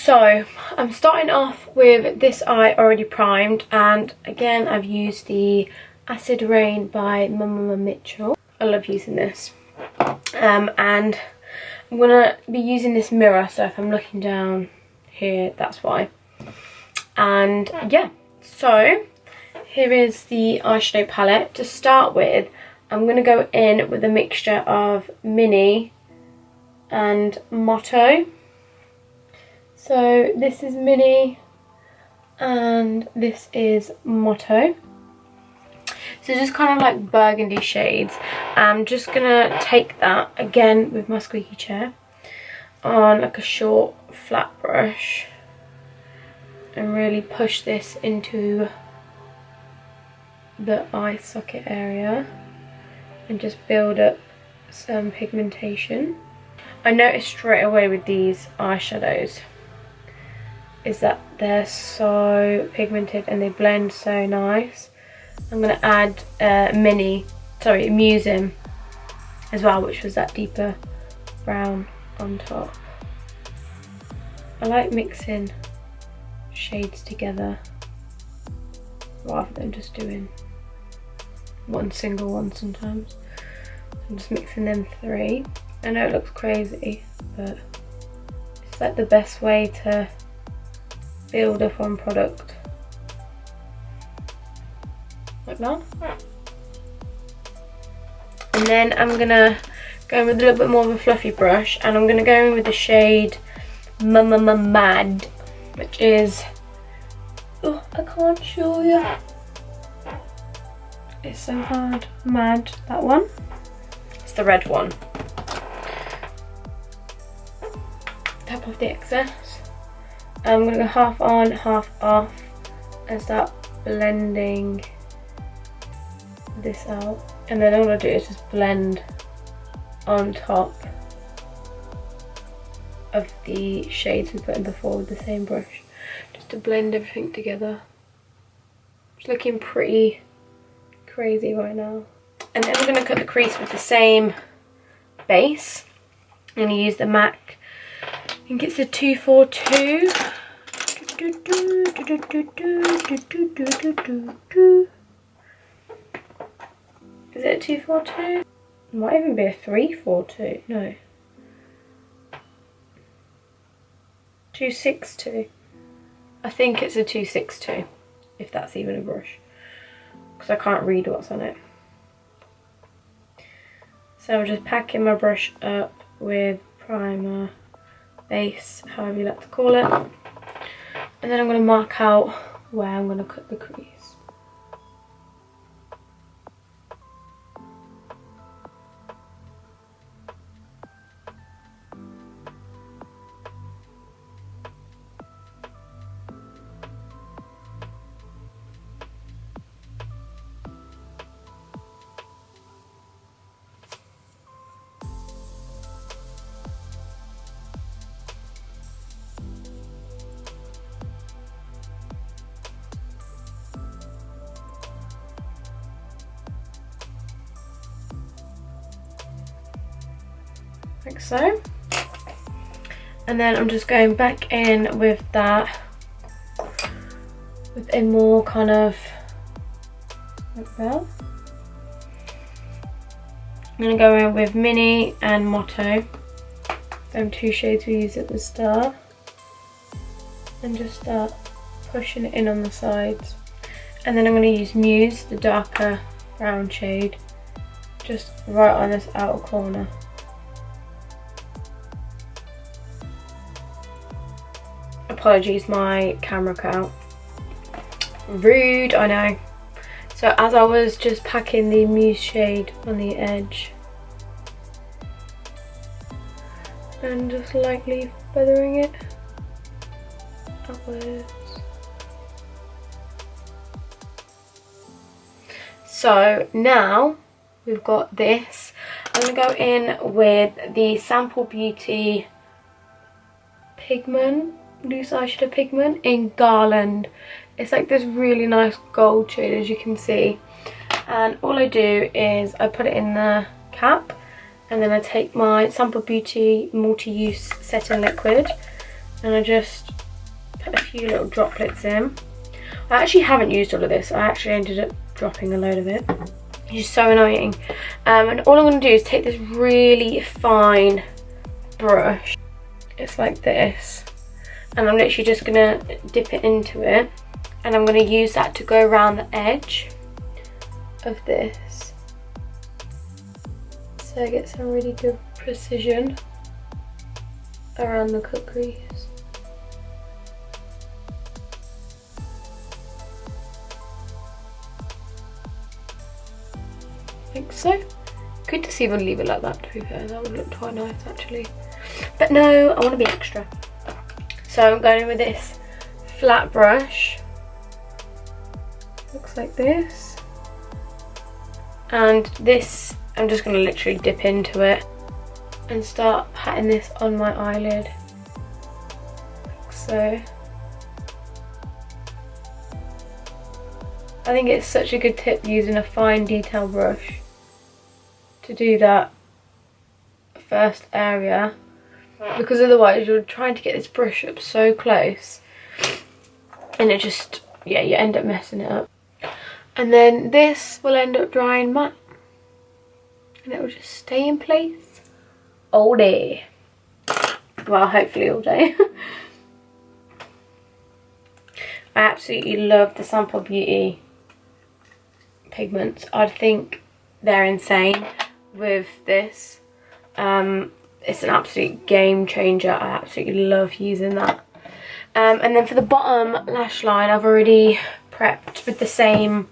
So I'm starting off with this eye already primed, and again I've used the Acid Rain by MMMITCHELL. I love using this. And I'm gonna be using this mirror, so if I'm looking down here, that's why. And yeah, so here is the eyeshadow palette. To start with, I'm gonna go in with a mixture of Mini and Motto. So this is Mini and this is Motto. So just kind of like burgundy shades. I'm just gonna take that again with my squeaky chair on like a short flat brush and really push this into the eye socket area and just build up some pigmentation. I noticed straight away with these eyeshadows is that they're so pigmented and they blend so nice. I'm going to add Muse in as well, which was that deeper brown on top. I like mixing shades together rather than just doing one single one sometimes. I'm just mixing them three. I know it looks crazy, but it's like the best way to build up on product. Like that. And then I'm gonna go in with a little bit more of a fluffy brush, and I'm gonna go in with the shade Mad, which is, oh, I can't show you. It's so hard. Mad, that one. It's the red one. Tap off the excess. I'm gonna go half on, half off, and start blending this out. And then all I do is just blend on top of the shades we put in before with the same brush, just to blend everything together. It's looking pretty crazy right now. And then we're going to cut the crease with the same base. I'm going to use the MAC, I think it's a 242. Is it a 242? It might even be a 342. No. 262. I think it's a 262, if that's even a brush, because I can't read what's on it. So I'm just packing my brush up with primer, base, however you like to call it. And then I'm going to mark out where I'm going to cut the crease. Like so. And then I'm just going back in with that, with a more kind of like that. I'm going to go in with Mini and Motto, them two shades we used at the start, and just start pushing it in on the sides. And then I'm going to use Muse, the darker brown shade, just right on this outer corner. Apologies, my camera cut out. Rude, I know. So as I was just packing the Muse shade on the edge and just lightly feathering it upwards. So now we've got this. I'm going to go in with the Sample Beauty Pigment, loose eyeshadow pigment in Garland. It's like this really nice gold shade, as you can see. And all I do is I put it in the cap, and then I take my Sample Beauty multi-use setting liquid and I just put a few little droplets in. I actually haven't used all of this. I actually ended up dropping a load of it, which is so annoying. And all I'm going to do is take this really fine brush. It's like this. And I'm literally just going to dip it into it. And I'm going to use that to go around the edge of this. So I get some really good precision around the cut crease. Like so. Could just even leave it like that, to be fair. That would look quite nice actually. But no, I want to be extra. So I'm going in with this flat brush. Looks like this. And this, I'm just going to literally dip into it and start patting this on my eyelid. Like so. I think it's such a good tip using a fine detail brush to do that first area, because otherwise you're trying to get this brush up so close and it just, yeah, you end up messing it up. And then this will end up drying matte and it will just stay in place all day. Well, hopefully all day. I absolutely love the Sample Beauty pigments. I think they're insane with this. It's an absolute game changer. I absolutely love using that. And then for the bottom lash line, I've already prepped with the same,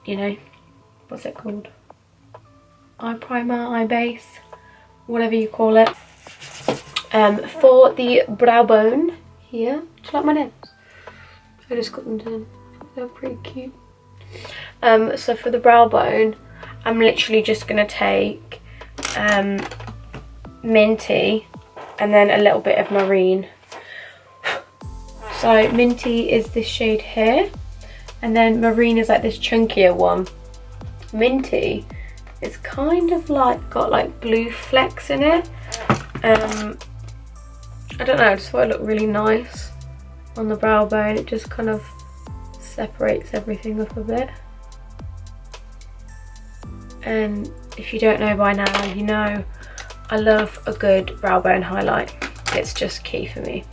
you know, what's it called? Eye primer, eye base, whatever you call it. For the brow bone here, do you like my nails? I just got them done. They're pretty cute. So for the brow bone, I'm literally just gonna take Minty and then a little bit of Marine. So Minty is this shade here, and then Marine is like this chunkier one. Minty is kind of like got like blue flecks in it. I don't know, I just thought it looked really nice on the brow bone. It just kind of separates everything up a bit. And if you don't know by now, you know I love a good brow bone highlight. It's just key for me.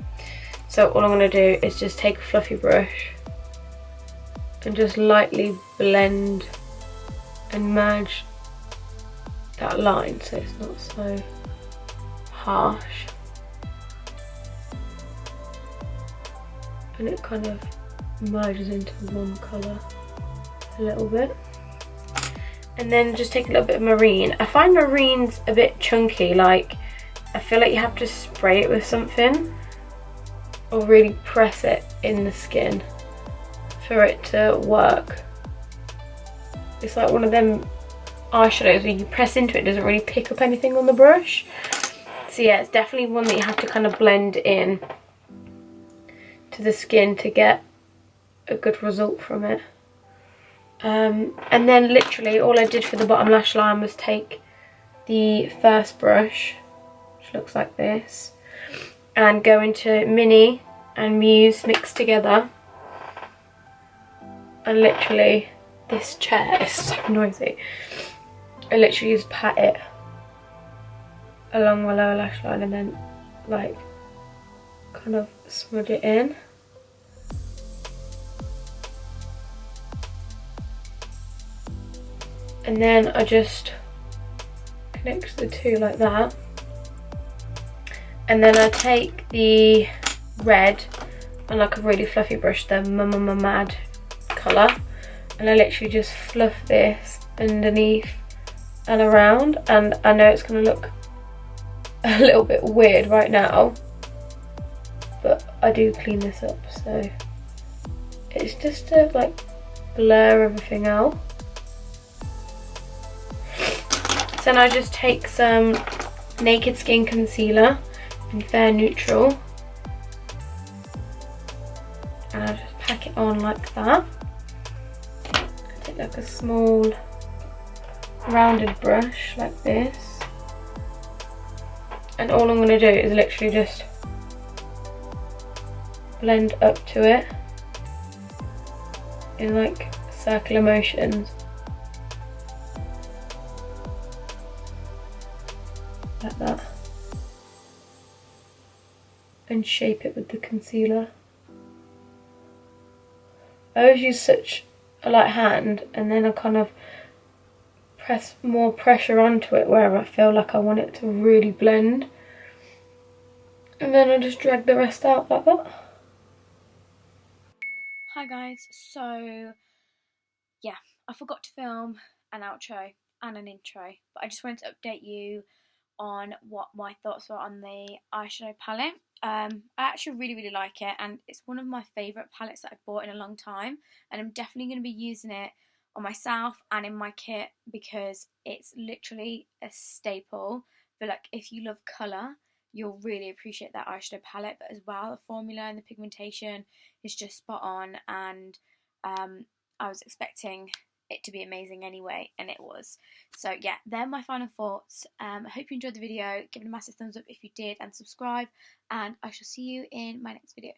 So all I'm going to do is just take a fluffy brush and just lightly blend and merge that line so it's not so harsh. And it kind of merges into one colour a little bit. And then just take a little bit of Marine. I find Marine's a bit chunky, like I feel like you have to spray it with something or really press it in the skin for it to work. It's like one of them eyeshadows where you press into it, doesn't really pick up anything on the brush. So yeah, it's definitely one that you have to kind of blend in to the skin to get a good result from it. And then literally all I did for the bottom lash line was take the first brush, which looks like this, and go into Mini and Muse mixed together. And literally, this chair is so noisy. I literally just pat it along my lower lash line and then like kind of smudge it in. And then I just connect the two like that. And then I take the red and like a really fluffy brush, the MMMITCHELL colour, and I literally just fluff this underneath and around. And I know it's going to look a little bit weird right now, but I do clean this up, so it's just to like blur everything out. Then I just take some Naked Skin concealer in Fair Neutral and I just pack it on like that. I take like a small rounded brush like this, and all I'm going to do is literally just blend up to it in like circular motions. Like that. And shape it with the concealer. I always use such a light hand, and then I kind of press more pressure onto it where I feel like I want it to really blend. And then I just drag the rest out like that. Hi guys, so yeah, I forgot to film an outro and an intro, but I just wanted to update you on what my thoughts were on the eyeshadow palette. I actually really like it, and it's one of my favourite palettes that I've bought in a long time, and I'm definitely going to be using it on myself and in my kit because it's literally a staple. But like, if you love colour, you'll really appreciate that eyeshadow palette, but as well the formula and the pigmentation is just spot on, and I was expecting it to be amazing anyway, and it was. So yeah, they're my final thoughts. I hope you enjoyed the video. Give it a massive thumbs up if you did, and subscribe, and I shall see you in my next video.